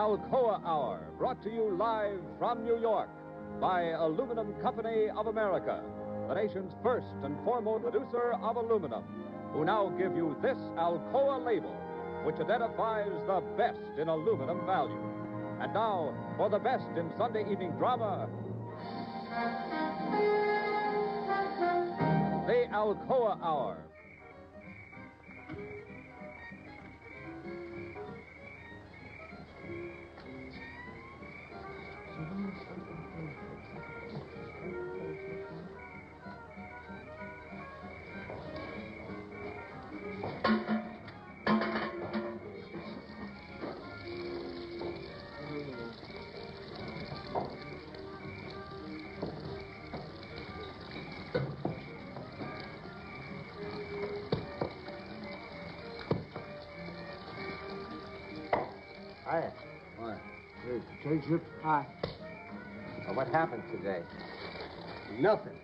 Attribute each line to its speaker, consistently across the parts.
Speaker 1: Alcoa Hour, brought to you live from New York by Aluminum Company of America, the nation's first and foremost producer of aluminum, who now give you this Alcoa label, which identifies the best in aluminum value. And now, for the best in Sunday evening drama, the Alcoa Hour.
Speaker 2: Hi.
Speaker 3: What? Hey, change ship?
Speaker 2: Hi. Well, what happened today?
Speaker 3: Nothing.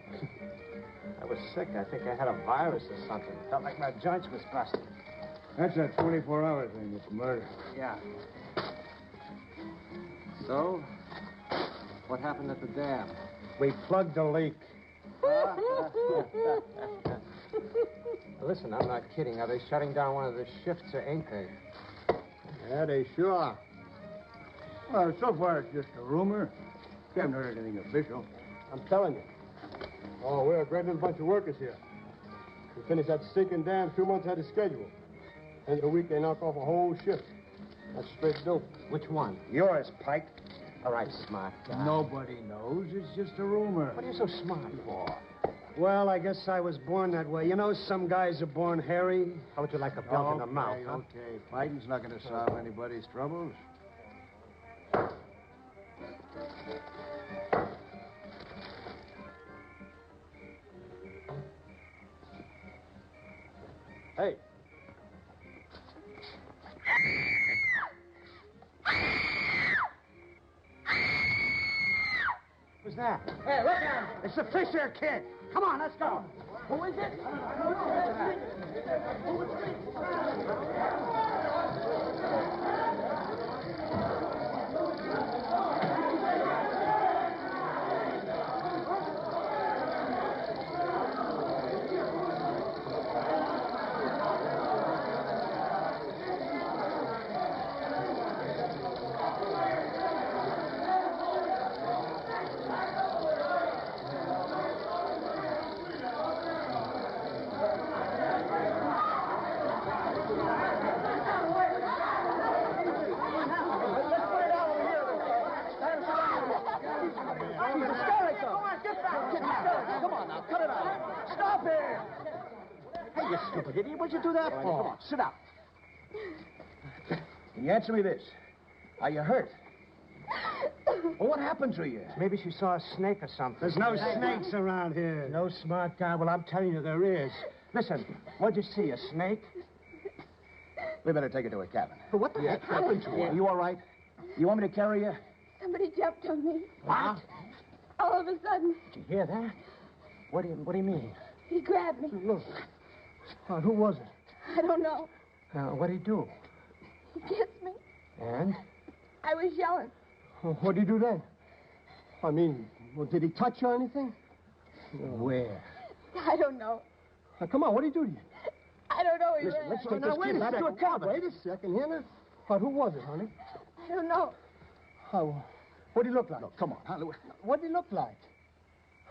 Speaker 2: I was sick. I think I had a virus or something. Felt like my joints was busted.
Speaker 3: That's that 24-hour thing, it's murder.
Speaker 2: Yeah. So, what happened at the dam?
Speaker 3: We plugged the leak.
Speaker 2: Listen, I'm not kidding. Are they shutting down one of the shifts or ain't they?
Speaker 3: Yeah, they sure are. Well, so far it's just a rumor. We haven't heard anything official. I'm telling you. Oh, we're a great little bunch of workers here. We finished that sinking dam 2 months ahead of schedule. End of the week, they knock off a whole shift. That's straight dope.
Speaker 2: Which one?
Speaker 3: Yours, Pike.
Speaker 2: All right, smart guy.
Speaker 3: Nobody knows. It's just a rumor.
Speaker 2: What are you so smart for?
Speaker 3: Well, I guess I was born that way. You know, some guys are born hairy.
Speaker 2: How would you like a belt in the mouth, huh?
Speaker 3: Okay. Fighting's not going to solve anybody's troubles. Hey.
Speaker 2: Who's that?
Speaker 3: Hey, look out! It's the Fisher kid. Come on, let's go. Who is it?
Speaker 2: Stupid idiot, what'd you do that for?
Speaker 3: Come on, sit down. Can you answer me this? Are you hurt? Well, what happened to you?
Speaker 2: Maybe she saw a snake or something.
Speaker 3: There's no snakes around here.
Speaker 2: No smart guy. Well, I'm telling you, there is. Listen, what'd you see, a snake?
Speaker 3: We better take her to a cabin.
Speaker 2: But what the heck happened to her?
Speaker 3: Are you all right? You want me to carry you?
Speaker 4: Somebody jumped on me.
Speaker 2: What?
Speaker 4: All of a sudden,
Speaker 2: Did you hear that? What do you mean?
Speaker 4: he grabbed me.
Speaker 2: Look. Who was it?
Speaker 4: I don't know.
Speaker 2: What'd he do?
Speaker 4: He kissed me.
Speaker 2: And?
Speaker 4: I was yelling.
Speaker 3: What'd you do then? I mean, well, did he touch you or anything?
Speaker 2: Where?
Speaker 4: I don't know.
Speaker 3: Come on, what'd he do to you?
Speaker 4: I don't know. He
Speaker 3: Listen,
Speaker 4: ran.
Speaker 3: let's take this kid back to a cabin. Wait a second, Hannah. Who was it, honey?
Speaker 4: I don't know.
Speaker 3: What'd he look like? No, come on, honey. What'd he look like?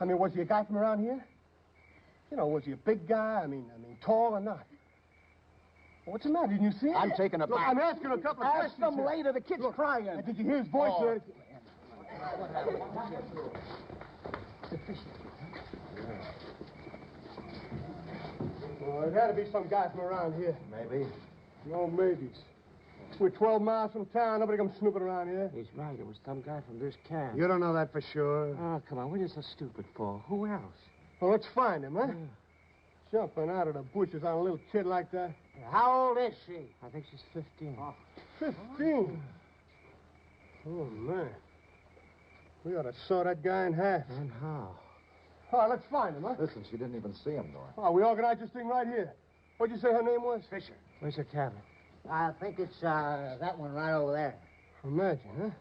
Speaker 3: I mean, was he a guy from around here? You know, was he a big guy? I mean, tall or not? What's the matter? Didn't you see him?
Speaker 5: I'm taking a
Speaker 3: Look,
Speaker 5: bath.
Speaker 3: I'm asking a couple of questions.
Speaker 5: Ask them
Speaker 3: here.
Speaker 5: later. The kid's crying.
Speaker 3: Did you hear his voice or anything? Well, it had to be some guy from around here.
Speaker 5: Maybe.
Speaker 3: No maybes. We're 12 miles from town. Nobody comes snooping around here.
Speaker 2: He's right. It was some guy from this camp.
Speaker 3: You don't know that for sure.
Speaker 2: Oh, come on. What are you so stupid for? Who else?
Speaker 3: Well, let's find him, huh?
Speaker 2: Yeah.
Speaker 3: Jumping out of the bushes on a little kid like that.
Speaker 2: How old is she? I think she's 15.
Speaker 3: 15? Oh, man. We ought to saw that guy in half.
Speaker 2: And how?
Speaker 3: All right, let's find him, huh?
Speaker 5: Listen, she didn't even see him, though.
Speaker 3: Oh, we organized this thing right here. What'd you say her name was?
Speaker 2: Fisher. Where's the cabin?
Speaker 6: I think it's that one right over there.
Speaker 3: Imagine,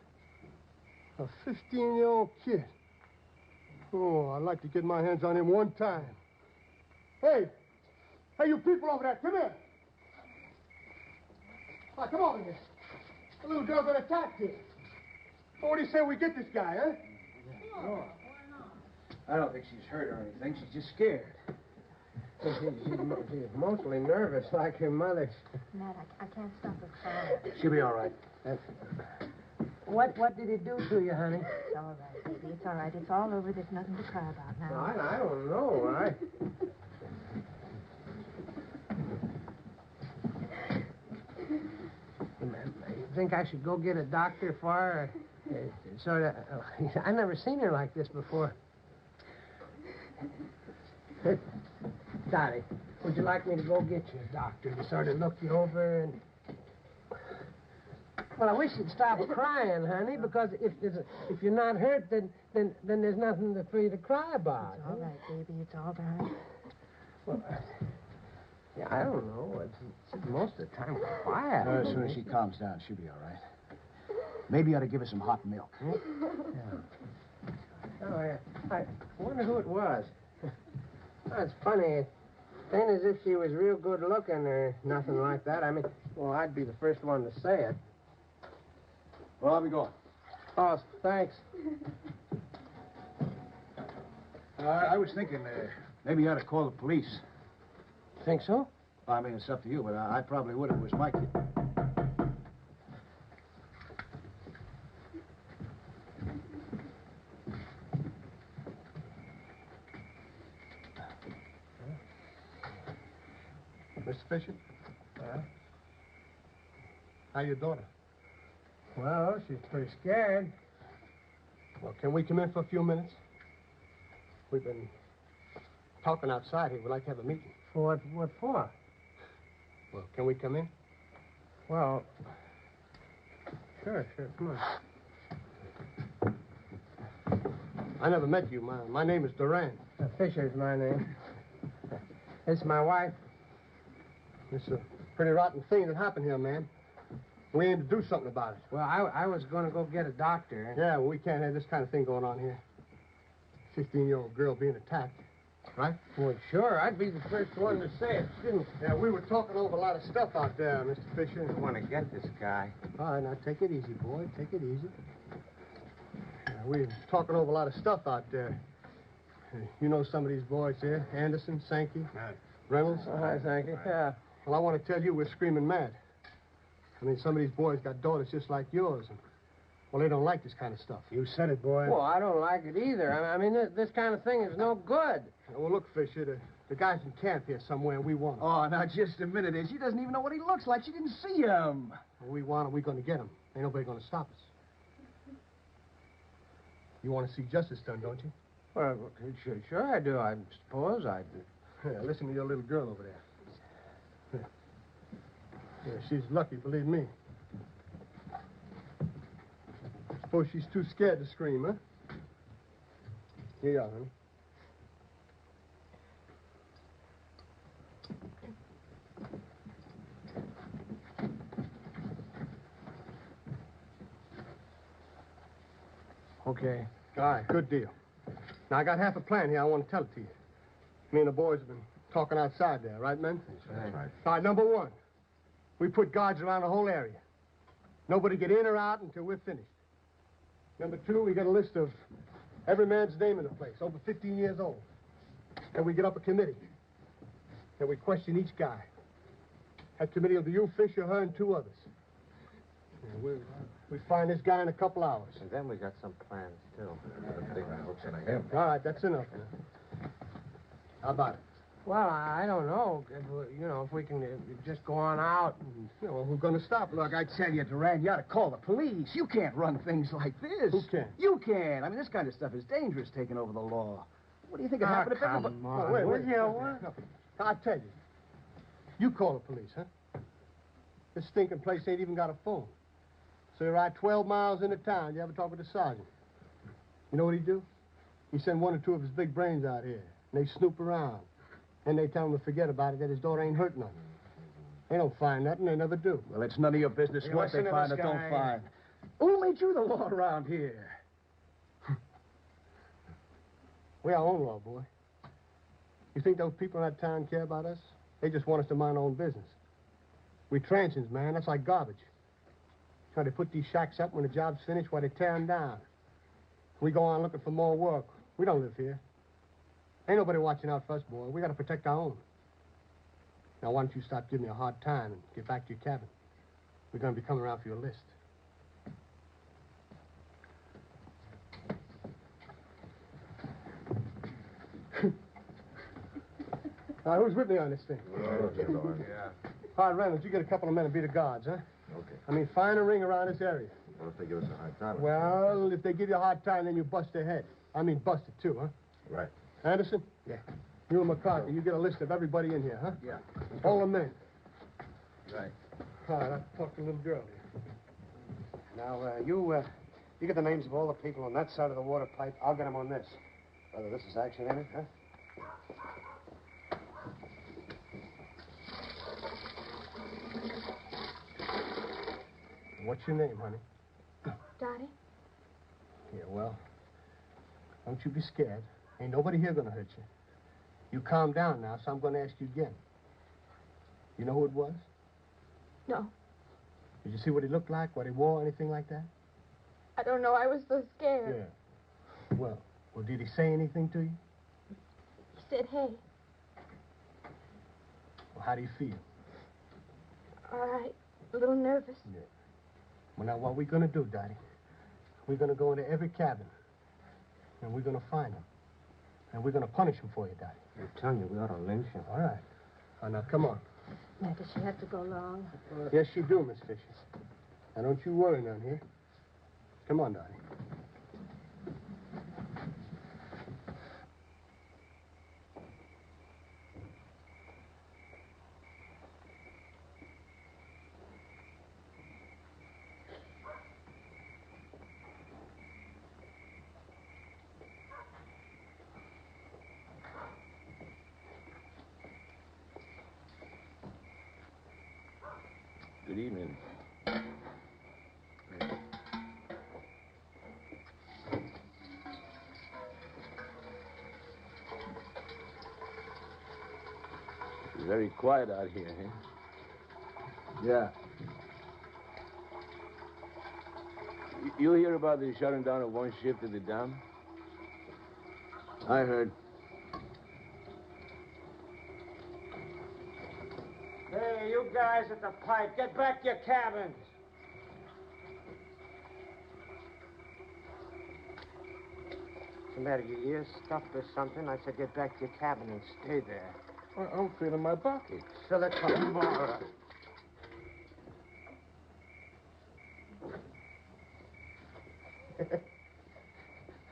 Speaker 3: huh? A 15-year-old kid. Oh, I'd like to get my hands on him one time. Hey! Hey, you people over there, come here! Oh, come over here. The little girl got attacked here. What do you say we get this guy, huh?
Speaker 2: No. I don't think she's hurt or anything. She's just scared.
Speaker 6: She's mostly nervous, like her mother.
Speaker 7: Matt, I can't stop her crying.
Speaker 2: She'll be all right.
Speaker 6: What did it do to you, honey?
Speaker 7: It's all right, baby. It's all right. It's all over. There's nothing to cry about now.
Speaker 6: Well, I don't know. You think I should go get a doctor for her? I never seen her like this before. Dottie, would you like me to go get you a doctor to sort of look you over and... Well, I wish you'd stop crying, honey, because if you're not hurt, then there's nothing for you to cry about.
Speaker 7: It's all right, baby. It's all right.
Speaker 6: Well, yeah, I don't know. It's most of the time quiet.
Speaker 2: As soon as she calms down, she'll be all right. Maybe you ought to give her some hot milk.
Speaker 6: Yeah. Oh, I wonder who it was. That's funny. It ain't as if she was real good looking or nothing like that. I mean, well, I'd be the first one to say it.
Speaker 2: Well, I'll be going.
Speaker 6: Oh, thanks.
Speaker 2: I was thinking maybe you ought to call the police.
Speaker 6: Think so?
Speaker 2: I mean, it's up to you, but I probably would if it was my kid.
Speaker 3: Mr. Fisher? How your daughter?
Speaker 6: Well, she's pretty scared.
Speaker 3: Well, can we come in for a few minutes? We've been talking outside here. We'd like to have a meeting.
Speaker 6: What for?
Speaker 3: Well, can we come in?
Speaker 6: Well, sure, come on.
Speaker 3: I never met you. My name is Duran.
Speaker 6: Fisher's my name. It's my wife.
Speaker 3: It's a pretty rotten thing that happened here, man. We aim to do something about it.
Speaker 6: Well, I was going to go get a doctor.
Speaker 3: Yeah, well, we can't have this kind of thing going on here. 15-year-old girl being attacked, right?
Speaker 6: Well, sure, I'd be the first one to say it, shouldn't I?
Speaker 3: Yeah, we were talking over a lot of stuff out there, Mr. Fisher.
Speaker 6: I want to get this guy.
Speaker 3: All right, now take it easy, boy. Take it easy. We were talking over a lot of stuff out there. You know some of these boys here. Anderson, Sankey, Reynolds.
Speaker 6: Oh, hi, Sankey. Yeah.
Speaker 3: Well, I want to tell you we're screaming mad. I mean, some of these boys got daughters just like yours, and, well, they don't like this kind of stuff.
Speaker 2: You said it, boy.
Speaker 6: Well, I don't like it either. I mean, this kind of thing is no good.
Speaker 3: Well, look, Fisher, the guy's in camp here somewhere, and we want him.
Speaker 2: Oh, now, just a minute. She doesn't even know what he looks like. She didn't see him.
Speaker 3: Well, we want him. We're going to get him. Ain't nobody going to stop us. You want to see justice done, don't you?
Speaker 6: Well, sure I do. I suppose I do.
Speaker 3: Yeah, listen to your little girl over there. Yeah, she's lucky, believe me. Suppose she's too scared to scream, huh? Here you are, honey.
Speaker 6: Okay.
Speaker 3: All right, good deal. Now, I got half a plan here. I want to tell it to you. Me and the boys have been talking outside there, right, men?
Speaker 2: That's right.
Speaker 3: All right, number one, we put guards around the whole area. Nobody get in or out until we're finished. Number two, we got a list of every man's name in the place, over 15 years old. And we get up a committee. And we question each guy. That committee will be you, Fisher, her, and two others. And we find this guy in a couple hours.
Speaker 2: And then we got some plans, too.
Speaker 3: All right, that's enough. Now. How about it?
Speaker 6: Well, I don't know. You know, if we can just go on out and...
Speaker 3: Well, who's going to stop us?
Speaker 2: Look, I tell you, Duran, you ought to call the police. You can't run things like this.
Speaker 3: Who can?
Speaker 2: You can. I mean, this kind of stuff is dangerous, taking over the law. What do you think would happen if everybody...
Speaker 6: Come on.
Speaker 3: Oh, wait.
Speaker 6: What?
Speaker 3: No, I'll tell you. You call the police, huh? This stinking place ain't even got a phone. So you ride 12 miles into town. You ever talk with the sergeant? You know what he do? He send one or two of his big brains out here. And they snoop around. And they tell him to forget about it, that his daughter ain't hurt nothing. They don't find nothing. They never do.
Speaker 2: Well, it's none of your business what they find or don't find.
Speaker 3: Who made you the law around here? We our own law, boy. You think those people in that town care about us? They just want us to mind our own business. We transients, man. That's like garbage. Try to put these shacks up when the job's finished while they tear them down. We go on looking for more work. We don't live here. Ain't nobody watching out for us, boy. We gotta protect our own. Now, why don't you stop giving me a hard time and get back to your cabin? We're gonna be coming around for your list. All right, who's with me on this thing?
Speaker 5: Yeah.
Speaker 3: All right, Reynolds, you get a couple of men and be the guards, huh?
Speaker 5: Okay.
Speaker 3: I mean, find a ring around this area.
Speaker 5: What if they give us a hard time?
Speaker 3: Well, if they give you a hard time, then you bust their head. I mean, bust it, too, huh?
Speaker 5: Right.
Speaker 3: Anderson?
Speaker 5: Yeah.
Speaker 3: You and McCarthy, you get a list of everybody in here, huh?
Speaker 5: Yeah.
Speaker 3: All the men.
Speaker 5: Right.
Speaker 3: All right, I'll talk to the little girl here.
Speaker 2: Now, you get the names of all the people on that side of the water pipe. I'll get them on this. Whether this is action in it, huh?
Speaker 3: What's your name, honey?
Speaker 4: Dottie?
Speaker 3: Yeah, well, don't you be scared. Ain't nobody here gonna hurt you. You calm down now, so I'm gonna ask you again. You know who it was?
Speaker 4: No.
Speaker 3: Did you see what he looked like, what he wore, anything like that?
Speaker 4: I don't know. I was so scared.
Speaker 3: Yeah. Well, did he say anything to you?
Speaker 4: He said, hey.
Speaker 3: Well, how do you feel?
Speaker 4: All right. A little nervous.
Speaker 3: Yeah. Well, now, what we're gonna do, Dottie, we're gonna go into every cabin, and we're gonna find him. And we're gonna punish him for you, Dottie.
Speaker 2: I'm telling you, we ought to lynch him.
Speaker 3: All right. Now, come on.
Speaker 7: Now, does she have to go long?
Speaker 3: Yes, you do, Miss Fisher. Now, don't you worry none here. Come on, Dottie.
Speaker 8: Good evening. It's very quiet out here, huh?
Speaker 5: Yeah.
Speaker 8: You hear about the shutting down of one shift at the dam?
Speaker 5: I heard.
Speaker 6: Hey, you guys at the pipe, get back to your cabins. What's the matter? Your ears stuffed or something? I said get back to your cabin and stay there.
Speaker 3: Well, I'm feeling my bucket.
Speaker 6: Fill it tomorrow.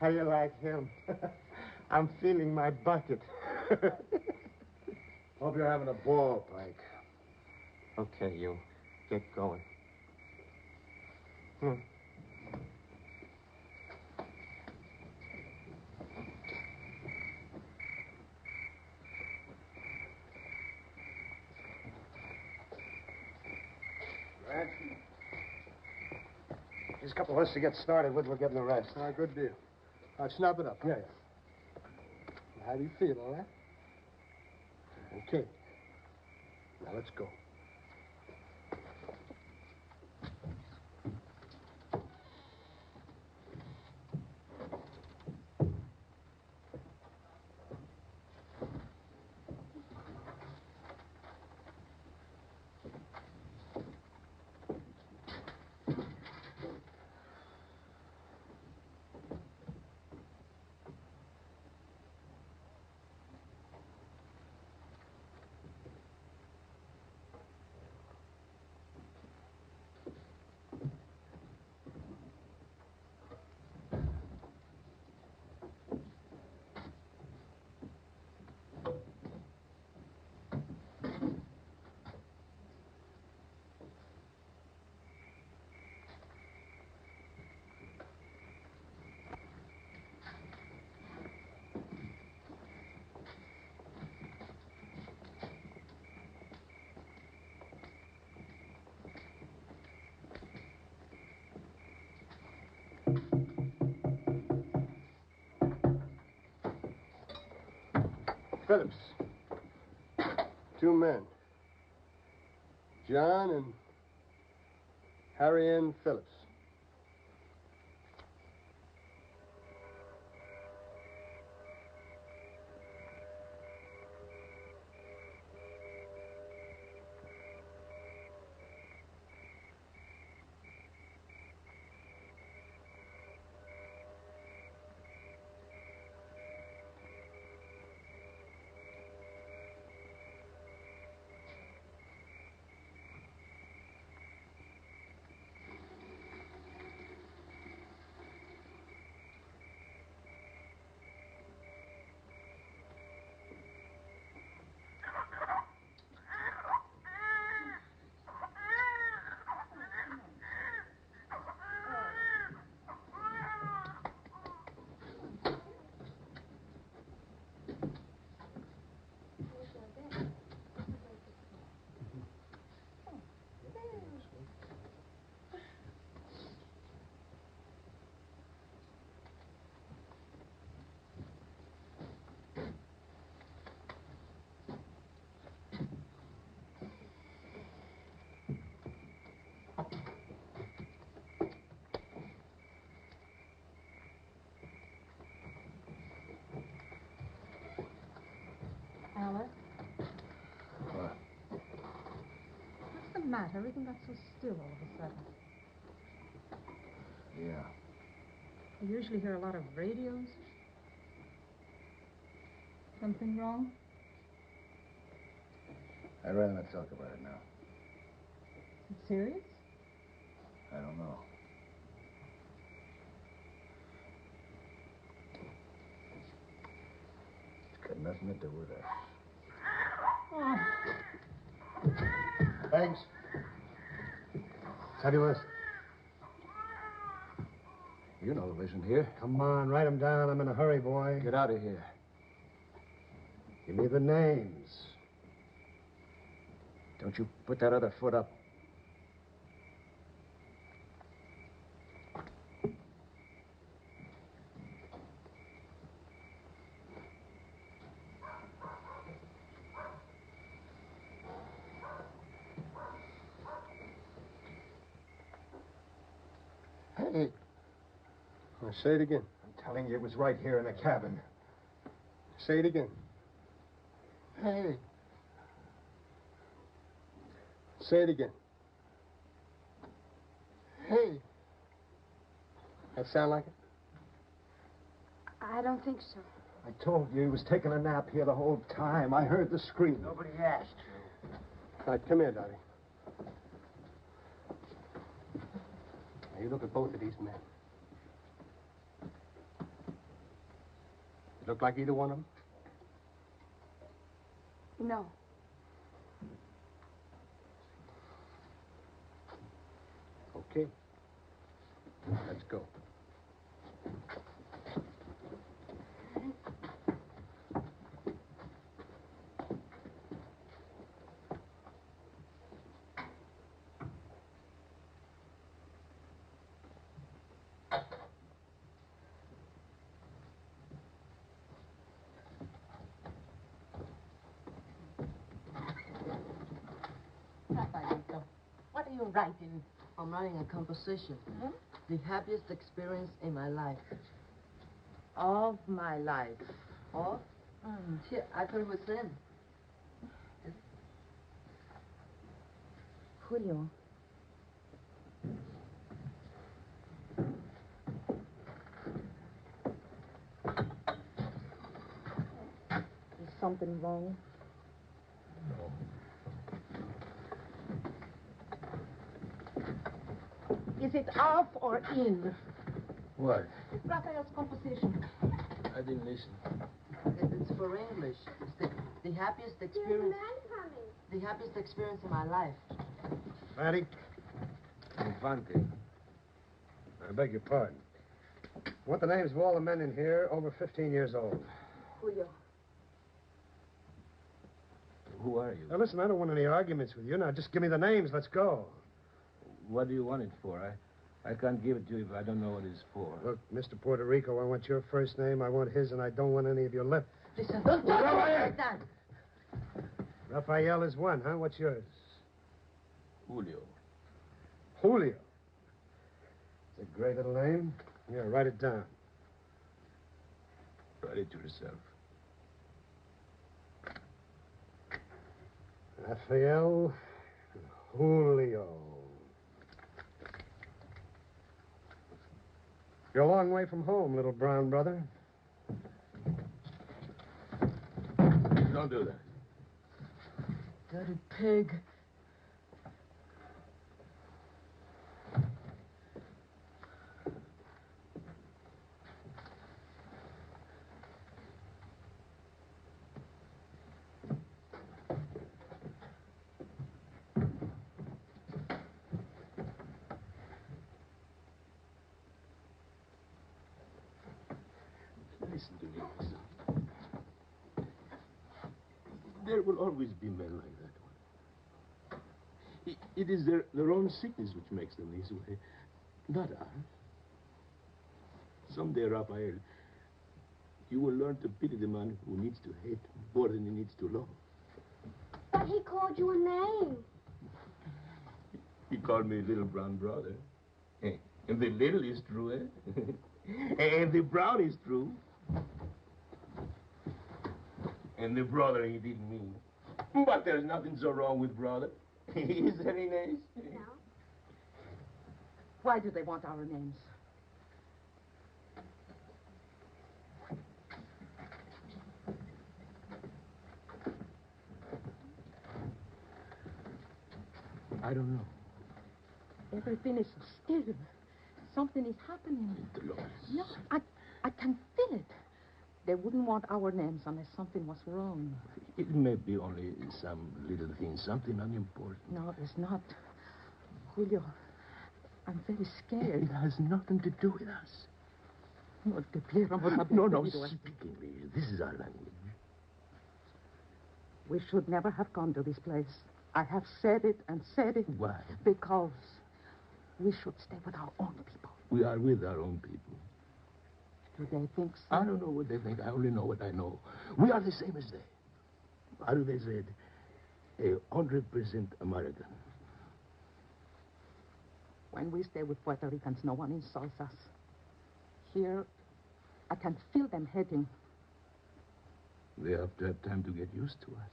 Speaker 6: How you like him? I'm feeling my bucket.
Speaker 5: Hope you're having a ball, Pike.
Speaker 6: Okay, you. Get going.
Speaker 2: Right. Here's a couple of us to get started with. We're getting the rest.
Speaker 3: All right, good deal. All right, snap it up. Yeah. How do you feel, all right? Okay. Now, let's go. Phillips. 2 men. John and Harry N. Phillips.
Speaker 7: Alice?
Speaker 5: What?
Speaker 7: What's the matter? Everything got so still all of a sudden.
Speaker 5: Yeah.
Speaker 7: I usually hear a lot of radios. Something wrong?
Speaker 5: I'd rather not talk about it now.
Speaker 7: Is it serious?
Speaker 5: I don't know. It's got nothing to do with us.
Speaker 7: Oh.
Speaker 2: Thanks. Fabulous.
Speaker 5: You know who isn't here.
Speaker 2: Come on, write them down. I'm in a hurry, boy.
Speaker 5: Get out of here.
Speaker 2: Give me the names.
Speaker 5: Don't you put that other foot up.
Speaker 3: Hey. Now, say it again.
Speaker 5: I'm telling you, it was right here in the cabin.
Speaker 3: Say it again. Hey. Say it again. Hey. That sound like it?
Speaker 4: I don't think so.
Speaker 5: I told you he was taking a nap here the whole time. I heard the scream.
Speaker 2: Nobody asked you.
Speaker 3: All right, come here, Dottie. Now, you look at both of these men. You look like either one of them?
Speaker 4: No.
Speaker 3: Okay. Let's go.
Speaker 9: Rafaelito, what are you writing?
Speaker 10: I'm writing a composition.
Speaker 9: Huh?
Speaker 10: The happiest experience in my life.
Speaker 9: Of my life.
Speaker 10: Oh? Here, I thought it was in.
Speaker 9: Julio. Is something wrong? Is it off or in?
Speaker 8: What?
Speaker 9: It's Raphael's composition.
Speaker 8: I didn't listen.
Speaker 10: It's for English. It's the happiest experience. The happiest experience in my life.
Speaker 2: Fatty,
Speaker 8: Infante.
Speaker 2: I beg your pardon. I want the names of all the men in here over 15 years old.
Speaker 9: Julio.
Speaker 8: Who are you?
Speaker 2: Now, listen, I don't want any arguments with you. Now, just give me the names. Let's go.
Speaker 8: What do you want it for? I can't give it to you if I don't know what it's for.
Speaker 2: Look, Mr. Puerto Rico, I want your first name, I want his, and I don't want any of your left.
Speaker 10: Listen, don't talk to me like that.
Speaker 2: Raphael is one, huh? What's yours?
Speaker 8: Julio.
Speaker 2: Julio. It's a great little name. Yeah, write it down.
Speaker 8: Write it yourself.
Speaker 2: Raphael Julio. You're a long way from home, little brown brother.
Speaker 8: Don't do that.
Speaker 10: Dirty pig.
Speaker 8: Listen to me, son. There will always be men like that one. It is their own sickness which makes them this way, not ours. Someday, Raphael, you will learn to pity the man who needs to hate more than he needs to love.
Speaker 4: But he called you a name.
Speaker 8: He called me little brown brother. And the little is true, eh? And the brown is true. And the brother he didn't mean. But there's nothing so wrong with brother. He's very nice.
Speaker 4: No.
Speaker 9: Why do they want our names?
Speaker 8: I don't know.
Speaker 9: Everything is so still. Something is happening.
Speaker 8: Dolores.
Speaker 9: No, I can feel it. They wouldn't want our names unless something was wrong.
Speaker 8: It may be only some little thing, something unimportant.
Speaker 9: No, it's not. Julio, I'm very scared.
Speaker 8: It has nothing to do with us.
Speaker 9: No, te pidiéramos a
Speaker 8: No, speak English. This is our language.
Speaker 9: We should never have come to this place. I have said it and said it.
Speaker 8: Why?
Speaker 9: Because we should stay with our own people.
Speaker 8: We are with our own people.
Speaker 9: Do they think so?
Speaker 8: I don't know what they think. I only know what I know. We are the same as they. How do they say it? 100% American.
Speaker 9: When we stay with Puerto Ricans, no one insults us. Here, I can feel them hating.
Speaker 8: They have to have time to get used to us.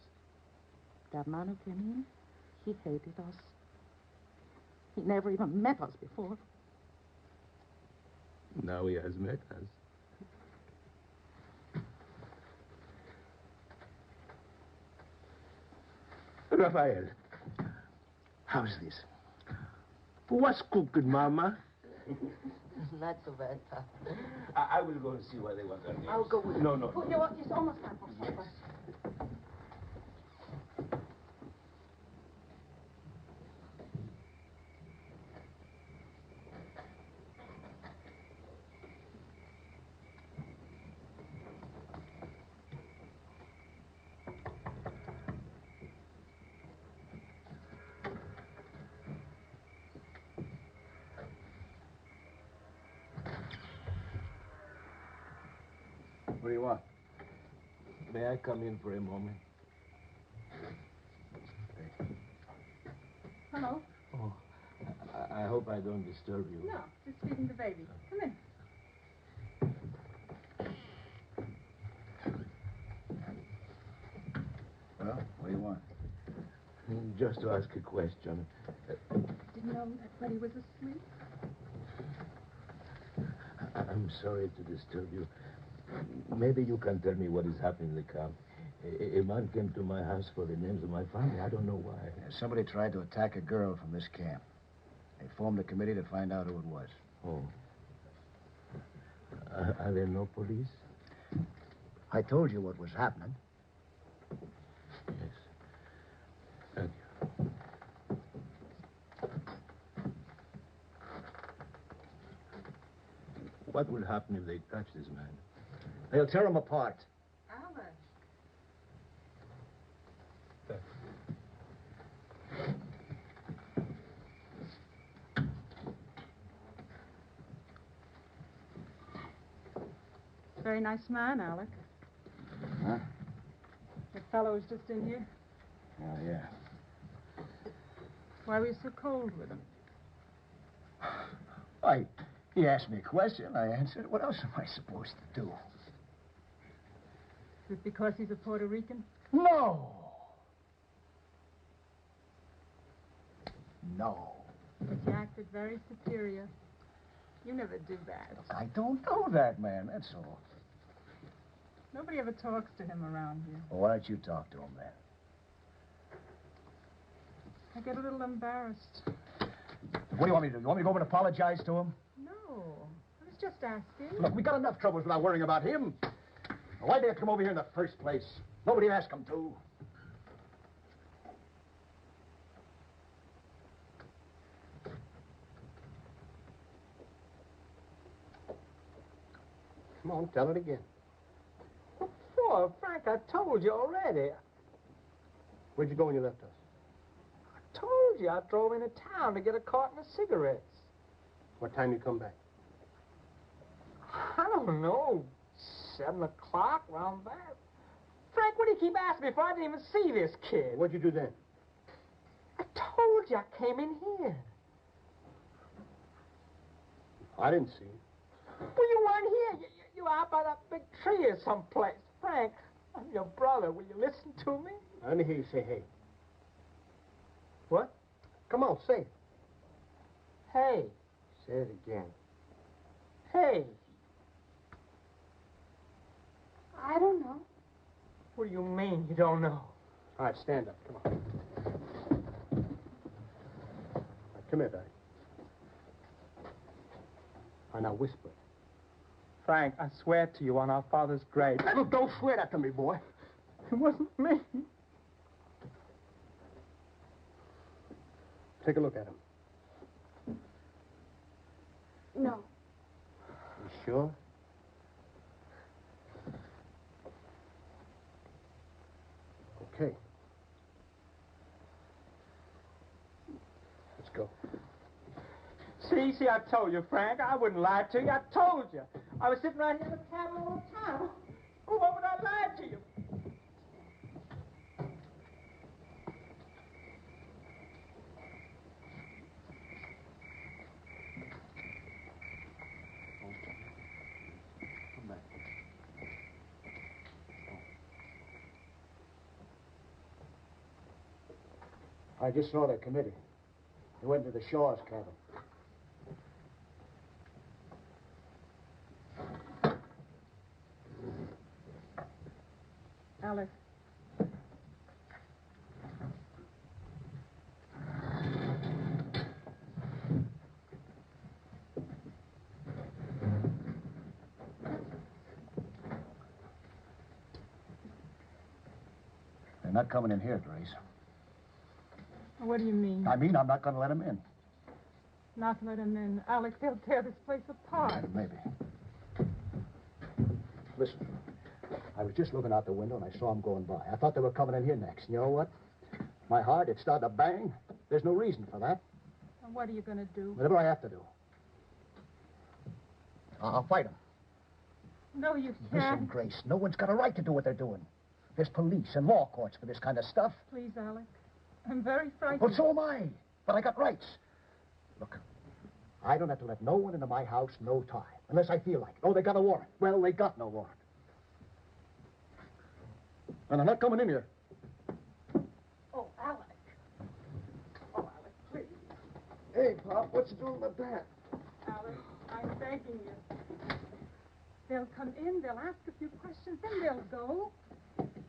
Speaker 9: That man who came in, he hated us. He never even met us before.
Speaker 8: Now he has met us. Raphael, how's this? What's cooking, Mama?
Speaker 10: Not so bad, Papa.
Speaker 8: I will go and see why they want our names.
Speaker 10: I'll go with you.
Speaker 8: No.
Speaker 9: Julio, it's almost time for supper.
Speaker 5: What do you want?
Speaker 8: May I come in for a moment?
Speaker 7: Hello?
Speaker 8: Oh, I hope I don't disturb you.
Speaker 7: No, just feeding the baby. Come in.
Speaker 5: Well, what do you want?
Speaker 8: Just to ask a question.
Speaker 7: Didn't know that he was asleep.
Speaker 8: I'm sorry to disturb you. Maybe you can tell me what is happening in the camp. A man came to my house for the names of my family. I don't know why.
Speaker 5: Somebody tried to attack a girl from this camp. They formed a committee to find out who it was.
Speaker 8: Oh. Are there no police?
Speaker 5: I told you what was happening.
Speaker 8: Yes. Thank you. What will happen if they catch this man?
Speaker 5: They'll tear him apart.
Speaker 7: Albert. Very nice man, Alec.
Speaker 5: Huh?
Speaker 7: fellow was just in here.
Speaker 5: Oh, yeah.
Speaker 7: Why were you so cold with him?
Speaker 5: He asked me a question. I answered. What else am I supposed to do?
Speaker 7: Is it because he's a Puerto Rican?
Speaker 5: No. No.
Speaker 7: But you acted very superior. You never do that.
Speaker 5: Look, I don't know that man, that's all.
Speaker 7: Nobody ever talks to him around here.
Speaker 5: Well, why don't you talk to him then?
Speaker 7: I get a little embarrassed.
Speaker 5: What do you want me to do? You want me to go over and apologize to him?
Speaker 7: No, I was just asking.
Speaker 5: Look, we got enough troubles without worrying about him. Why'd they have to come over here in the first place? Nobody asked them to.
Speaker 2: Come on, tell it again.
Speaker 6: What for? Frank, I told you already.
Speaker 2: Where'd you go when you left us?
Speaker 6: I told you I drove into town to get a carton of cigarettes.
Speaker 2: What time you come back?
Speaker 6: I don't know. 7 o'clock, round there. Frank, what do you keep asking me for? I didn't even see this kid.
Speaker 2: What'd you do then?
Speaker 6: I told you I came in here.
Speaker 2: I didn't see you.
Speaker 6: Well, you weren't here. You were out by that big tree or someplace. Frank, I'm your brother. Will you listen to me?
Speaker 2: Let me hear you say hey.
Speaker 6: What?
Speaker 2: Come on, say it.
Speaker 6: Hey.
Speaker 2: Say it again.
Speaker 6: Hey.
Speaker 4: I don't know.
Speaker 6: What do you mean you don't know?
Speaker 2: All right, stand up. Come on. All right, come here, Daddy. All right, now whisper.
Speaker 6: Frank, I swear to you on our father's grave.
Speaker 2: Hey, look, don't swear that to me, boy.
Speaker 6: It wasn't me.
Speaker 2: Take a look at him.
Speaker 4: No.
Speaker 2: You sure? Okay. Let's go.
Speaker 6: See, I told you, Frank. I wouldn't lie to you. I told you. I was sitting right here in the cabin all the time. Oh, why would I lie to you?
Speaker 2: Come back.
Speaker 5: I just saw their committee. They went to the Shaw's cabin.
Speaker 7: Alex.
Speaker 5: They're not coming in here, Grace.
Speaker 7: What do you mean?
Speaker 5: I mean, I'm not going to let them in.
Speaker 7: Not let him in. Alex, they'll tear this place apart.
Speaker 5: Maybe. Listen, I was just looking out the window and I saw them going by. I thought they were coming in here next. You know what? My heart, it started to bang. There's no reason for that.
Speaker 7: And what are you going to do?
Speaker 5: Whatever I have to do. I'll fight them.
Speaker 7: No, you
Speaker 5: Listen,
Speaker 7: can't.
Speaker 5: Grace, no one's got a right to do what they're doing. There's police and law courts for this kind of stuff.
Speaker 7: Please, Alex. I'm very frightened.
Speaker 5: Well, so am I. But I got rights. Look, I don't have to let no one into my house no time. Unless I feel like it. Oh, they got a warrant. Well, they got no warrant. And they're not coming in here.
Speaker 7: Oh, Alex. Oh, Alex, please.
Speaker 2: Hey, Pop, what's you doing about that?
Speaker 7: Alex, I'm begging you. They'll come in, they'll ask a few questions, then they'll go.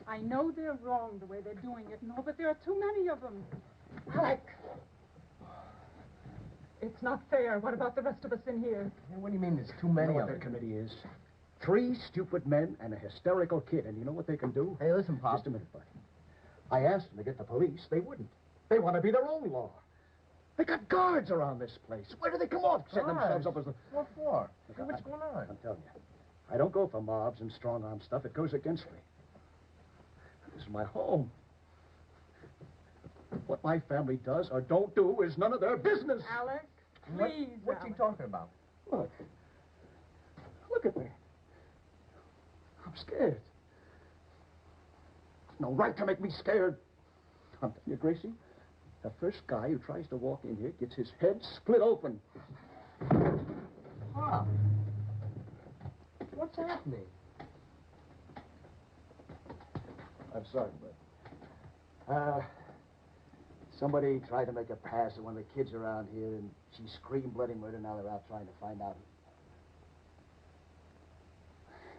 Speaker 7: I know they're wrong the way they're doing it, no, but there are too many of them. Alex! It's not fair. What about the rest of us in here?
Speaker 2: What do you mean there's too many
Speaker 5: You know
Speaker 2: of
Speaker 5: what
Speaker 2: them?
Speaker 5: their committee is? 3 stupid men and a hysterical kid. And you know what they can do?
Speaker 2: Hey, listen, Pop.
Speaker 5: Just a minute, buddy. I asked them to get the police. They wouldn't. They want to be their own law. They got guards around this place. Where do they come off? Setting themselves up as the...
Speaker 2: What for?
Speaker 5: Look,
Speaker 2: What's going on?
Speaker 5: I'm telling you. I don't go for mobs and strong-arm stuff. It goes against me. This is my home. What my family does or don't do is none of their business.
Speaker 7: Alex, please,
Speaker 2: What's he
Speaker 7: Alex.
Speaker 2: talking about?
Speaker 5: Look. Look at me. I'm scared. No right to make me scared. I'm telling you, Gracie, the first guy who tries to walk in here gets his head split open.
Speaker 6: Pop. What's happening?
Speaker 5: I'm sorry, bud. Somebody tried to make a pass at one of the kids around here, and she screamed bloody murder. Now they're out trying to find out.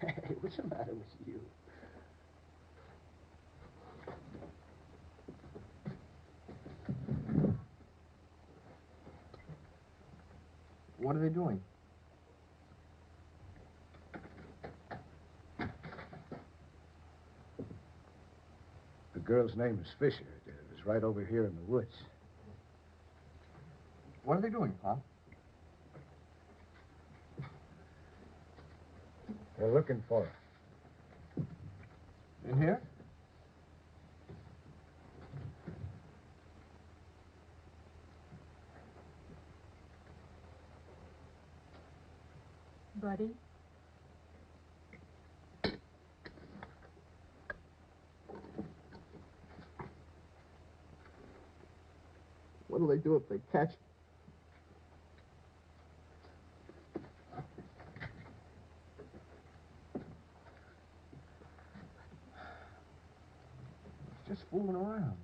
Speaker 5: Hey, what's the matter with you?
Speaker 6: What are they doing?
Speaker 5: The girl's name is Fisher. It was right over here in the woods.
Speaker 6: What are they doing, Pop?
Speaker 5: They're looking for her.
Speaker 6: In here?
Speaker 7: Buddy?
Speaker 6: What'll they do if they catch? Just fooling around.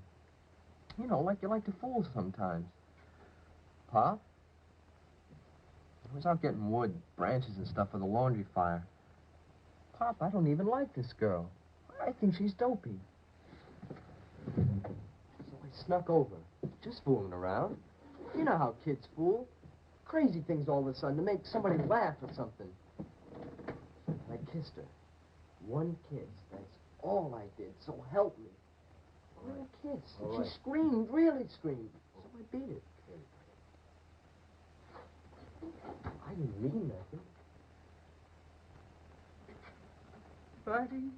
Speaker 6: You know, like you like to fool sometimes. Pop? I was out getting wood, branches and stuff for the laundry fire. Pop, I don't even like this girl. I think she's dopey. So I snuck over, just fooling around. You know how kids fool. Crazy things all of a sudden to make somebody laugh or something. I kissed her. One kiss, that's all I did, so help me. A little kiss. And she screamed, really screamed. So I beat it. I didn't mean nothing.
Speaker 7: Buddy?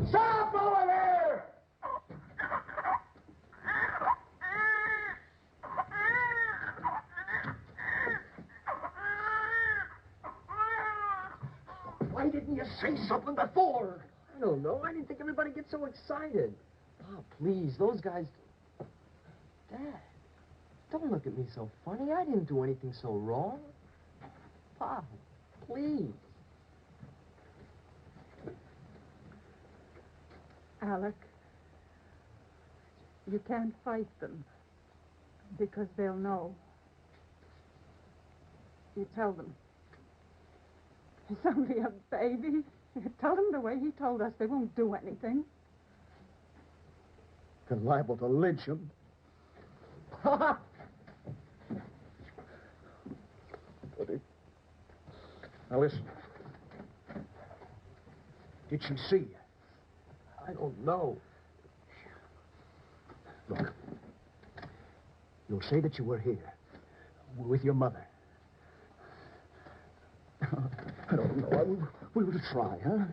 Speaker 5: Stop over there! Why didn't you say something before?
Speaker 6: I don't know. I didn't think everybody gets so excited. Oh, please, those guys... Dad, don't look at me so funny. I didn't do anything so wrong. Pop, please.
Speaker 7: Alec, you can't fight them because they'll know. You tell them. He's only a baby. You tell them the way he told us. They won't do anything.
Speaker 5: You're liable to lynch him. Now listen. Did she see you?
Speaker 6: I don't know.
Speaker 5: Look. You'll say that you were here with your mother. I don't know. We will try, huh?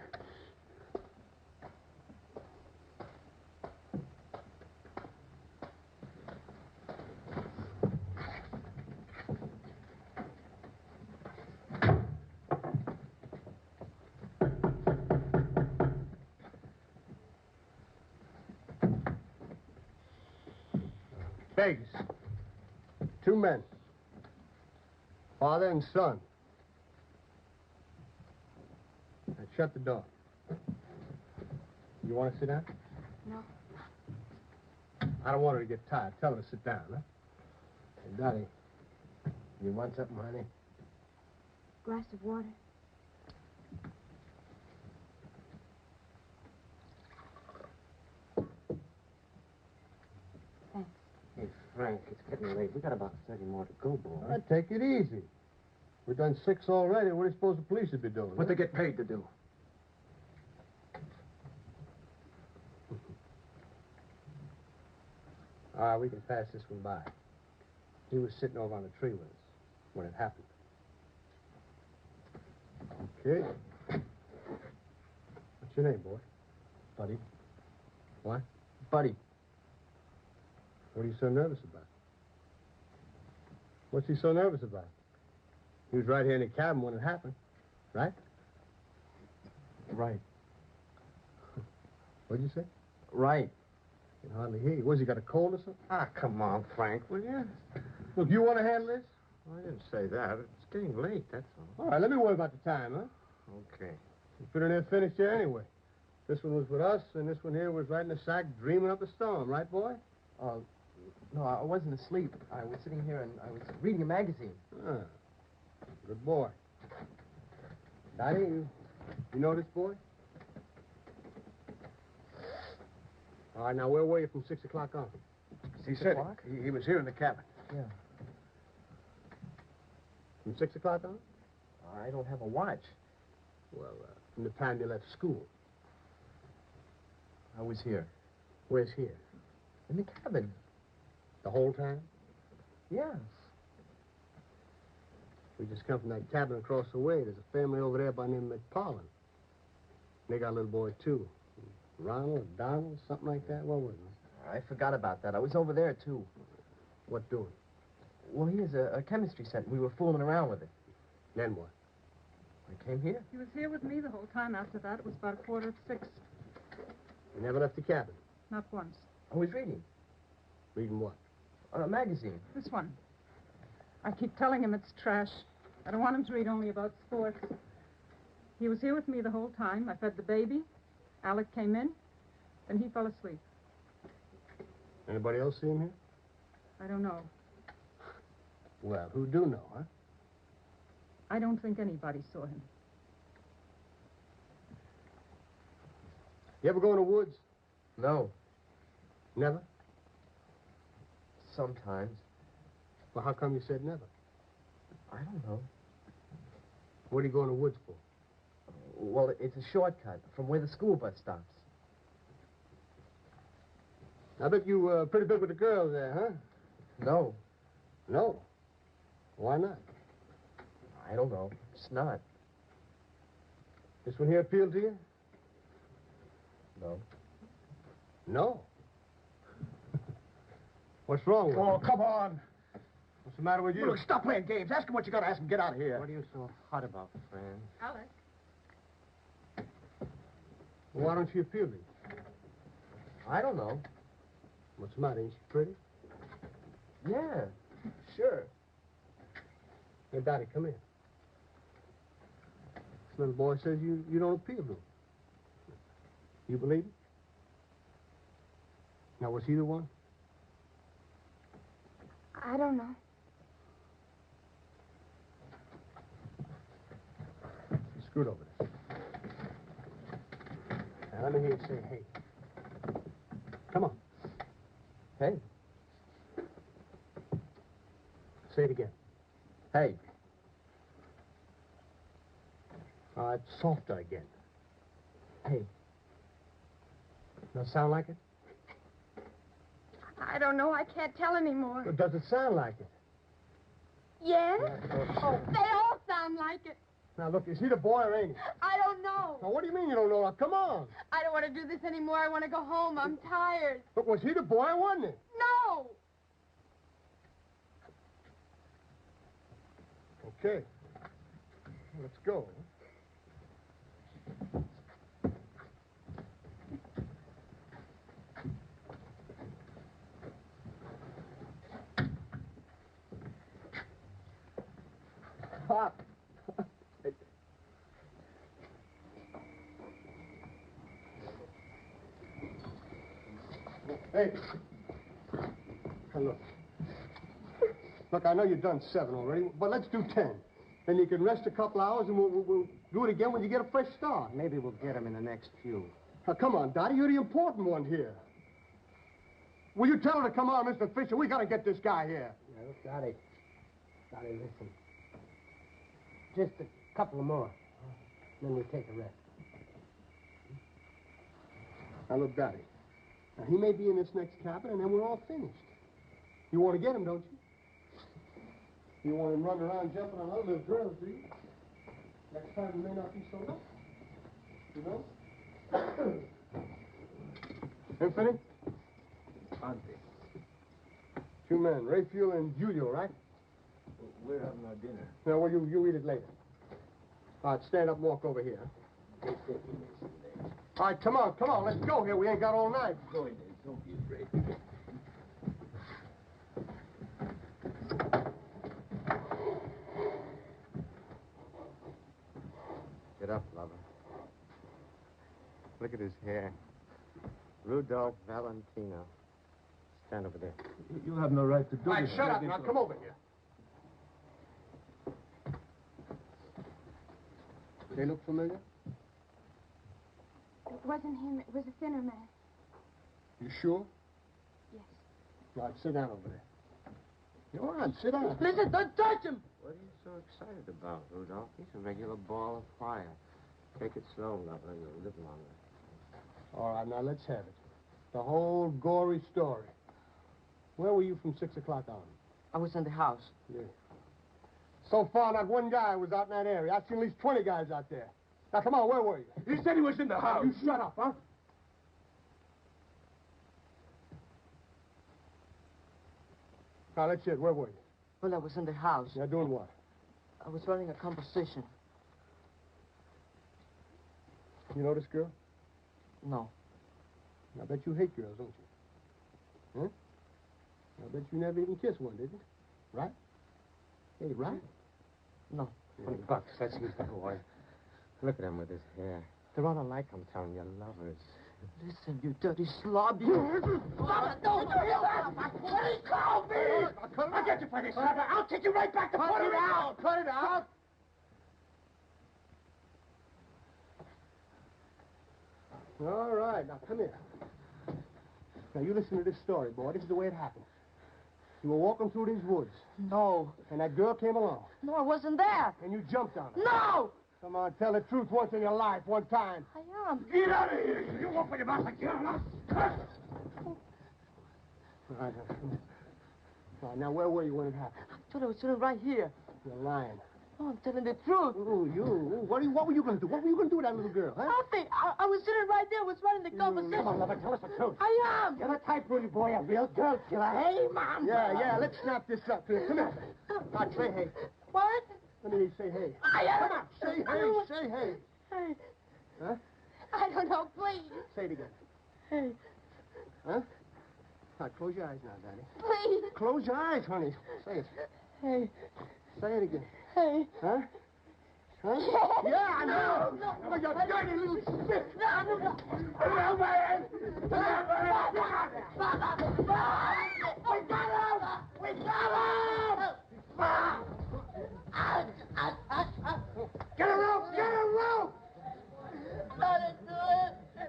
Speaker 3: Vegas. 2 men. Father and son. Now shut the door. You want to sit down?
Speaker 4: No.
Speaker 3: I don't want her to get tired. Tell her to sit down, huh?
Speaker 6: Hey, Dottie, you want something, honey?
Speaker 4: Glass of water. Thanks.
Speaker 6: Hey, Frank, it's getting late. We got about 30 more to go, boy.
Speaker 3: All right, take it easy. We've done 6 already. What do you suppose the police would be doing?
Speaker 5: What they get paid to do.
Speaker 6: All right, we can pass this one by.
Speaker 2: He was sitting over on the tree with us when it happened. Okay. What's your name, boy?
Speaker 6: Buddy.
Speaker 2: What?
Speaker 6: Buddy.
Speaker 2: What are you so nervous about? What's he so nervous about? He was right here in the cabin when it happened, right?
Speaker 6: Right.
Speaker 2: What'd you say?
Speaker 6: Right.
Speaker 2: I can hardly hear you. Was he got a cold or something?
Speaker 3: Ah, come on, Frank, will you?
Speaker 2: Look, you want to handle this?
Speaker 3: I didn't say that. It's getting late, that's all.
Speaker 2: All right, let me worry about the time, huh?
Speaker 3: Okay.
Speaker 2: You put in there finished here anyway. This one was with us, and this one here was right in the sack dreaming up a storm, right, boy?
Speaker 6: No, I wasn't asleep. I was sitting here and I was reading a magazine.
Speaker 2: Ah, good boy. Daddy, you know this boy? All right, now where were you from 6 o'clock on?
Speaker 3: He said he was here in the cabin.
Speaker 6: Yeah.
Speaker 2: From 6 o'clock on?
Speaker 6: I don't have a watch.
Speaker 2: Well, from the time you left school.
Speaker 6: I was here.
Speaker 2: Where's here?
Speaker 6: In the cabin.
Speaker 2: The whole time?
Speaker 6: Yes.
Speaker 2: We just come from that cabin across the way. There's a family over there by the name of McParlin. They got a little boy, too. Ronald, Donald, something like that. What was it?
Speaker 6: I forgot about that. I was over there, too.
Speaker 2: What doing?
Speaker 6: Well, here's a chemistry set. We were fooling around with it.
Speaker 2: Then what?
Speaker 6: I came here.
Speaker 7: He was here with me the whole time after that. It was about 5:45.
Speaker 2: You never left the cabin?
Speaker 7: Not once.
Speaker 6: I was reading.
Speaker 2: Reading what?
Speaker 6: A magazine.
Speaker 7: This one. I keep telling him it's trash. I don't want him to read only about sports. He was here with me the whole time. I fed the baby. Alec came in. Then he fell asleep.
Speaker 2: Anybody else see him here?
Speaker 7: I don't know.
Speaker 2: Well, who do know, huh?
Speaker 7: I don't think anybody saw him.
Speaker 2: You ever go in the woods?
Speaker 6: No.
Speaker 2: Never?
Speaker 6: Sometimes.
Speaker 2: Well, how come you said never?
Speaker 6: I don't know.
Speaker 2: What do you go in the woods for?
Speaker 6: Well, it's a shortcut from where the school bus stops.
Speaker 2: I bet you pretty big with the girls there, huh?
Speaker 6: No.
Speaker 2: No? Why not?
Speaker 6: I don't know. It's not.
Speaker 2: This one here appealed to you?
Speaker 6: No.
Speaker 2: No? What's wrong with
Speaker 3: Oh,
Speaker 2: him?
Speaker 3: come on.
Speaker 2: What's the matter with you?
Speaker 3: Look, stop playing games. Ask him what you got to ask him. Get out of here.
Speaker 2: What are you so hot about, Fran?
Speaker 7: Alec.
Speaker 2: Well, why don't you appeal to you?
Speaker 6: I don't know.
Speaker 2: What's the matter? Ain't she pretty?
Speaker 6: Yeah. Sure.
Speaker 2: Hey, Daddy, come here. This little boy says you don't appeal to him. You believe it? Now, was he the one?
Speaker 4: I don't know.
Speaker 2: Scoot over there. Now, let me hear you say, hey. Come on.
Speaker 6: Hey.
Speaker 2: Say it again.
Speaker 6: Hey.
Speaker 2: All right, softer again.
Speaker 6: Hey.
Speaker 2: Does it sound like it?
Speaker 4: I don't know. I can't tell anymore.
Speaker 2: Or does it sound like it?
Speaker 4: Yes? Oh, they all sound like it.
Speaker 2: Now, look, is he the boy or ain't he?
Speaker 4: I don't know.
Speaker 2: Now, what do you mean you don't know? Now, come on.
Speaker 4: I don't want to do this anymore. I want to go home. I'm tired.
Speaker 2: Look, was he the boy or wasn't he?
Speaker 4: No.
Speaker 2: Okay. Let's go.
Speaker 6: Pop.
Speaker 2: Hey. Now, look. Look, I know you've done 7 already, but let's do 10. Then you can rest a couple hours, and we'll do it again when you get a fresh start.
Speaker 3: Maybe we'll get him in the next few.
Speaker 2: Now, come on, Dottie, you're the important one here. Will you tell her to come on, Mr. Fisher? We got to get this guy here.
Speaker 3: Yeah, look, Dottie, listen. Just a couple more. Then we take a rest.
Speaker 2: Now, look, Dottie. Now, he may be in this next cabin, and then we're all finished. You want to get him, don't you? You want him running around jumping on other little girls, do you? Next time he may not be so lucky. You know? Infinite?
Speaker 8: Auntie.
Speaker 2: Two men, Raphael and Julio, right?
Speaker 8: We're having our dinner.
Speaker 2: No, well, you eat it later. All right, stand up and walk over here.
Speaker 8: Take it easy there.
Speaker 2: All right, come on, let's go here. We ain't got all night.
Speaker 8: Go in there. Don't be afraid.
Speaker 11: Get up, lover. Look at his hair. Rudolph Valentino. Stand over there.
Speaker 8: You have no right to do
Speaker 2: All right,
Speaker 8: this.
Speaker 2: shut up. Now, come over here. They look familiar?
Speaker 4: It wasn't him. It was a thinner man.
Speaker 2: You sure?
Speaker 4: Yes.
Speaker 2: All right, sit down over there. Go on, sit down.
Speaker 10: Listen, don't touch him!
Speaker 11: What are you so excited about, Rudolph? He's a regular ball of fire. Take it slow, lover. You'll live longer.
Speaker 2: All right, now let's have it. The whole gory story. Where were you from 6 o'clock on?
Speaker 10: I was in the house.
Speaker 2: Yeah. So far, not one guy was out in that area. I've seen at least 20 guys out there. Now, come on, where were you?
Speaker 3: He said he was in the house.
Speaker 2: You shut up, huh? Now, let's hear it. Where were you?
Speaker 10: Well, I was in the house.
Speaker 2: Now, doing what?
Speaker 10: I was running a conversation.
Speaker 2: You know this girl?
Speaker 10: No.
Speaker 2: I bet you hate girls, don't you? Huh? I bet you never even kissed one, did you? Right? Hey, right?
Speaker 10: No.
Speaker 11: $20. Let's use that boy. Look at him with his hair. They're all alike, I'm telling you, lovers.
Speaker 10: Listen, you dirty slob. You... Mama, don't kill him! Let him call me!
Speaker 3: I'll get you for this, lover. I'll take you right back to Puerto Rico.
Speaker 2: Cut it out! All right, now come here. Now you listen to this story, boy. This is the way it happened. You were walking through these woods.
Speaker 10: No.
Speaker 2: And that girl came along.
Speaker 10: No, I wasn't there.
Speaker 2: And you jumped on her.
Speaker 10: No!
Speaker 2: Come on, tell the truth once in your life, one time.
Speaker 10: I am.
Speaker 3: Get out of here. You open your mouth like you're not.
Speaker 2: All right, now, come here. All right, now where were you when it happened?
Speaker 10: I thought I was sitting right here.
Speaker 2: You're lying.
Speaker 10: No, I'm telling the truth.
Speaker 2: Ooh, you. What were you going to do? What were you going to do with that little girl, huh?
Speaker 10: Nothing. I was sitting right there. I was running the conversation.
Speaker 2: Come on, lover, tell us the truth.
Speaker 10: I am.
Speaker 3: You're the type, Rudy boy, a real girl killer. Hey, Mom.
Speaker 2: Yeah, let's snap this up here. Come here. Now, say hey.
Speaker 10: What?
Speaker 2: Let me say hey.
Speaker 10: I am.
Speaker 2: Come on, say hey.
Speaker 10: Hey.
Speaker 2: Huh?
Speaker 4: I don't know, please.
Speaker 2: Say it again.
Speaker 10: Hey.
Speaker 2: Huh? All right, close your eyes now, Daddy.
Speaker 4: Please.
Speaker 2: Close your eyes, honey. Say it.
Speaker 10: Hey.
Speaker 2: Say it again.
Speaker 10: Hey.
Speaker 2: Huh? Huh? Yeah, I know. No. Oh, you dirty little spit.
Speaker 10: No.
Speaker 3: We got him! We got him! Get a rope! Get a rope!
Speaker 10: Let it do it.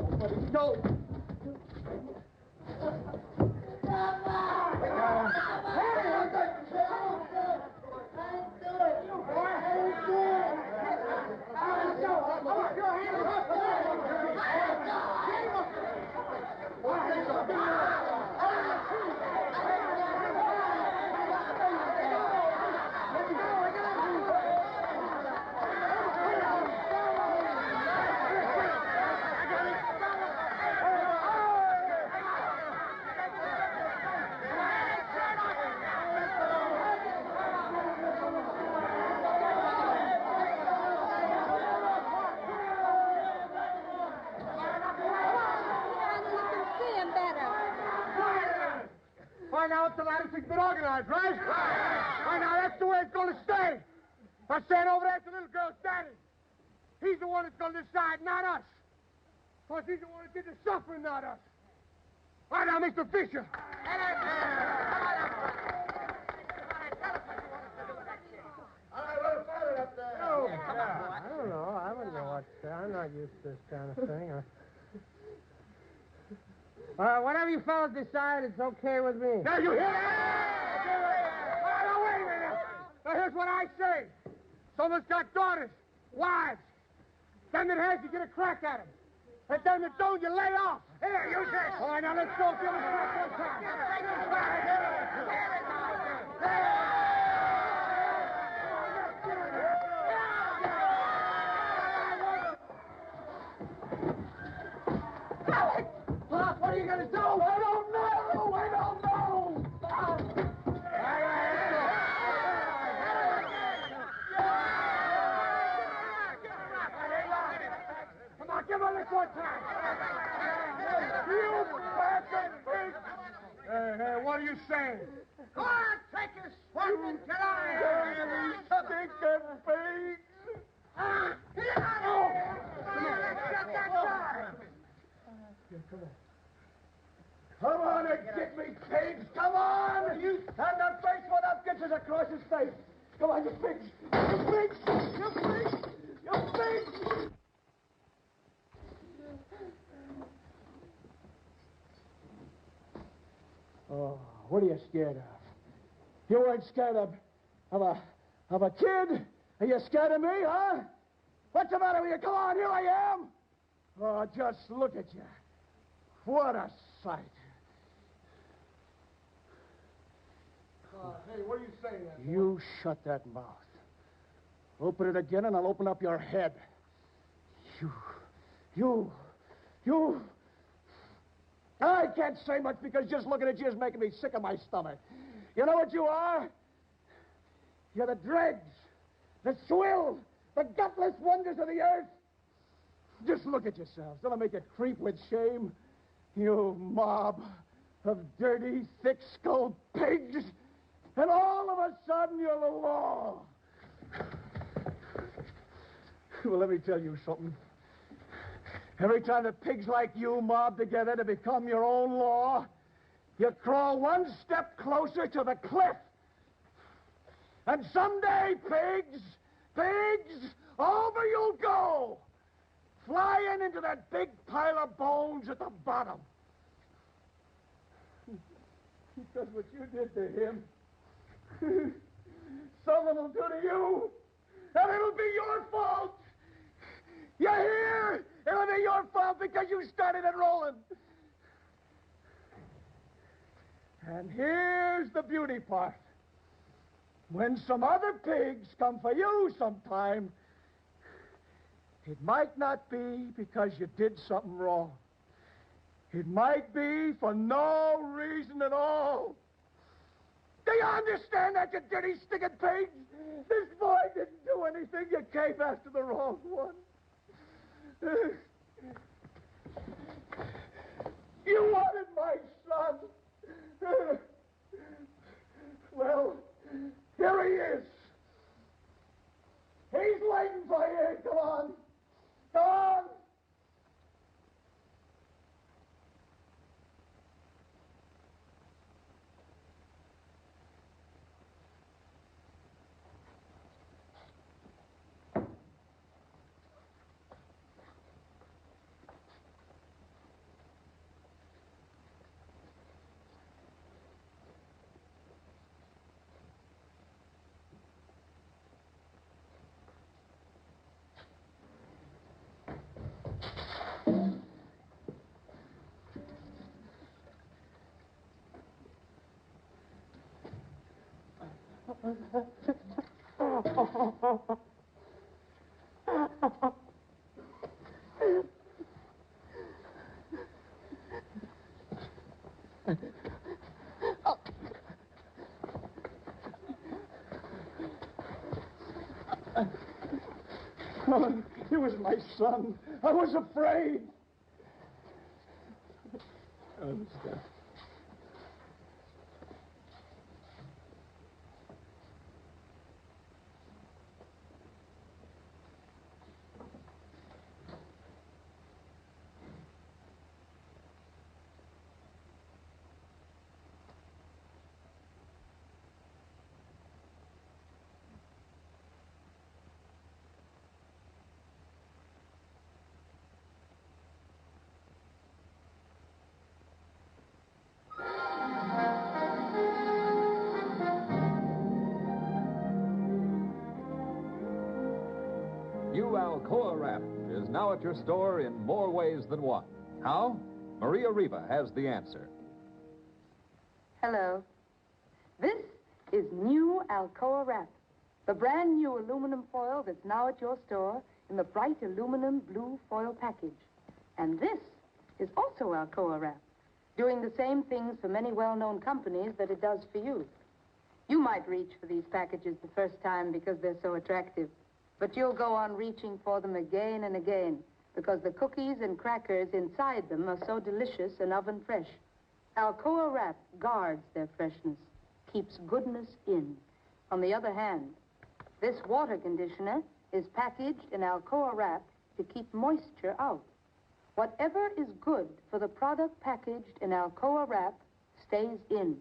Speaker 2: Nobody knows. By now, it's the latest thing's been organized, right? By now, that's the way it's going to stay. I'm standing over there, it's the little girl's daddy. He's the one that's going to decide, not us. Because he's the one that did the suffering, not us. Right now, Mr. Fisher.
Speaker 3: I don't know. I wouldn't know what to say. I'm not used to this kind of thing. Whatever you fellas decide, it's okay with me.
Speaker 2: Now, you hear that? Now, wait a minute. Now, here's what I say. Someone's got daughters, wives. Them that has, you get a crack at them. And them that don't, you lay off. Here, use this. All right, now, let's go. Give us one time. Pop, what are you going to do? I don't know. I don't know. Come on, give her this one time. You bastard pig! Hey, what are you saying? Go on, take your swat and get out of here! Stinking pigs! Get out of here! Let's get that guy! Come on and get me, pigs! Come on! You and the face one up gets us across his face! Come on, you pigs! You pigs! You pigs! You pigs! Oh, what are you scared of? You weren't scared of a kid? Are you scared of me, huh? What's the matter with you? Come on, here I am! Oh, just look at you. What a sight. Hey, what are you saying? You shut that mouth. Open it again and I'll open up your head. You. I can't say much because just looking at you is making me sick of my stomach. You know what you are? You're the dregs, the swill, the gutless wonders of the earth. Just look at yourselves. Don't I make you creep with shame? You mob of dirty, thick-skulled pigs. And all of a sudden, you're the law. Well, let me tell you something. Every time the pigs like you mob together to become your own law, you crawl one step closer to the cliff. And someday, pigs, over you'll go, flying into that big pile of bones at the bottom. Because what you did to him, someone will do to you, and it'll be your fault. You hear? It'll be your fault because you started it rolling. And here's the beauty part. When some other pigs come for you sometime, it might not be because you did something wrong. It might be for no reason at all. Do you understand that, you dirty, stinking pigs? This boy didn't do anything. You came after the wrong one. You wanted my son. Well, here he is. He's waiting for you. Come on. Come on. It was my son. I was afraid. Stop.
Speaker 1: New Alcoa Wrap is now at your store in more ways than one. How? Maria Riva has the answer.
Speaker 12: Hello. is new Alcoa Wrap, the brand new aluminum foil that's now at your store in the bright aluminum blue foil package. And this is also Alcoa Wrap, doing the same things for many well-known companies that it does for you. You might reach for these packages the first time because they're so attractive, but you'll go on reaching for them again and again because the cookies and crackers inside them are so delicious and oven fresh. Alcoa Wrap guards their freshness, keeps goodness in. On the other hand, this water conditioner is packaged in Alcoa Wrap to keep moisture out. Whatever is good for the product packaged in Alcoa Wrap stays in.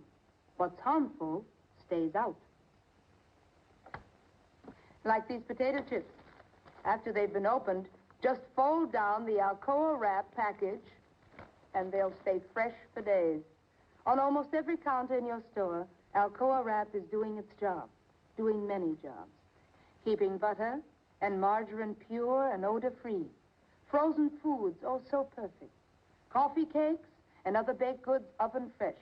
Speaker 12: What's harmful stays out. Like these potato chips. After they've been opened, just fold down the Alcoa Wrap package and they'll stay fresh for days. On almost every counter in your store, Alcoa Wrap is doing its job, doing many jobs. Keeping butter and margarine pure and odor-free. Frozen foods, oh so perfect. Coffee cakes and other baked goods oven fresh.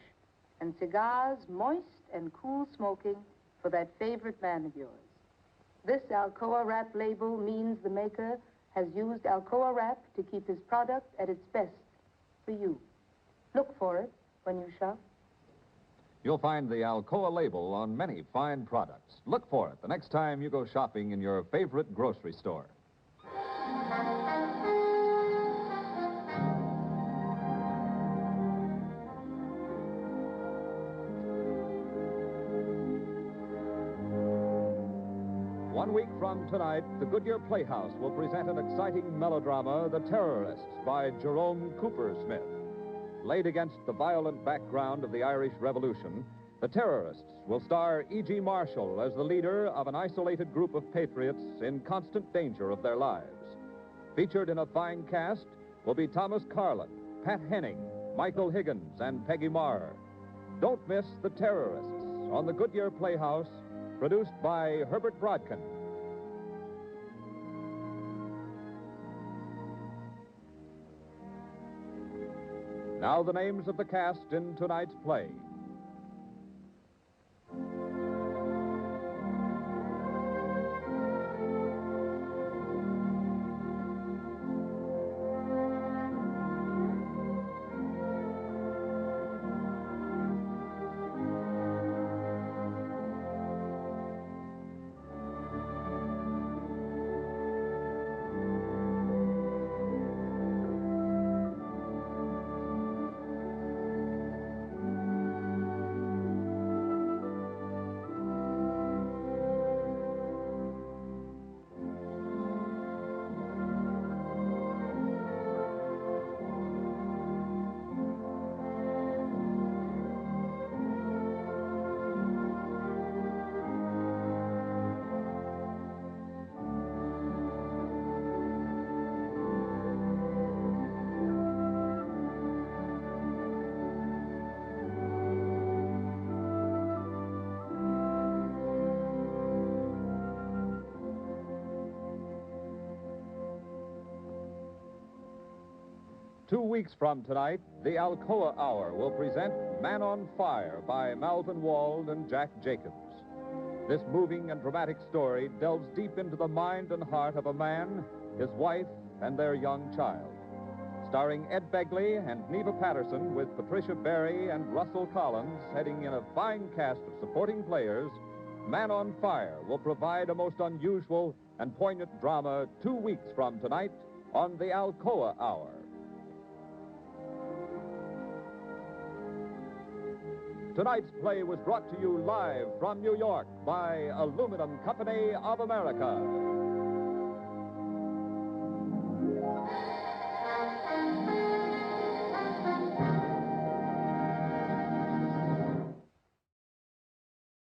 Speaker 12: And cigars moist and cool smoking for that favorite man of yours. This Alcoa Wrap label means the maker has used Alcoa Wrap to keep his product at its best for you. Look for it when you shop.
Speaker 1: You'll find the Alcoa label on many fine products. Look for it the next time you go shopping in your favorite grocery store. One week from tonight, the Goodyear Playhouse will present an exciting melodrama, The Terrorists, by Jerome Cooper Smith. Laid against the violent background of the Irish Revolution, The Terrorists will star E.G. Marshall as the leader of an isolated group of patriots in constant danger of their lives. Featured in a fine cast will be Thomas Carlin, Pat Henning, Michael Higgins, and Peggy Marr. Don't miss The Terrorists on the Goodyear Playhouse, produced by Herbert Brodkin. Now the names of the cast in tonight's play. Two weeks from tonight, the Alcoa Hour will present Man on Fire by Malvin Wald and Jack Jacobs. This moving and dramatic story delves deep into the mind and heart of a man, his wife, and their young child. Starring Ed Begley and Neva Patterson with Patricia Berry and Russell Collins heading in a fine cast of supporting players, Man on Fire will provide a most unusual and poignant drama 2 weeks from tonight on the Alcoa Hour. Tonight's play was brought to you live from New York by Aluminum Company of America.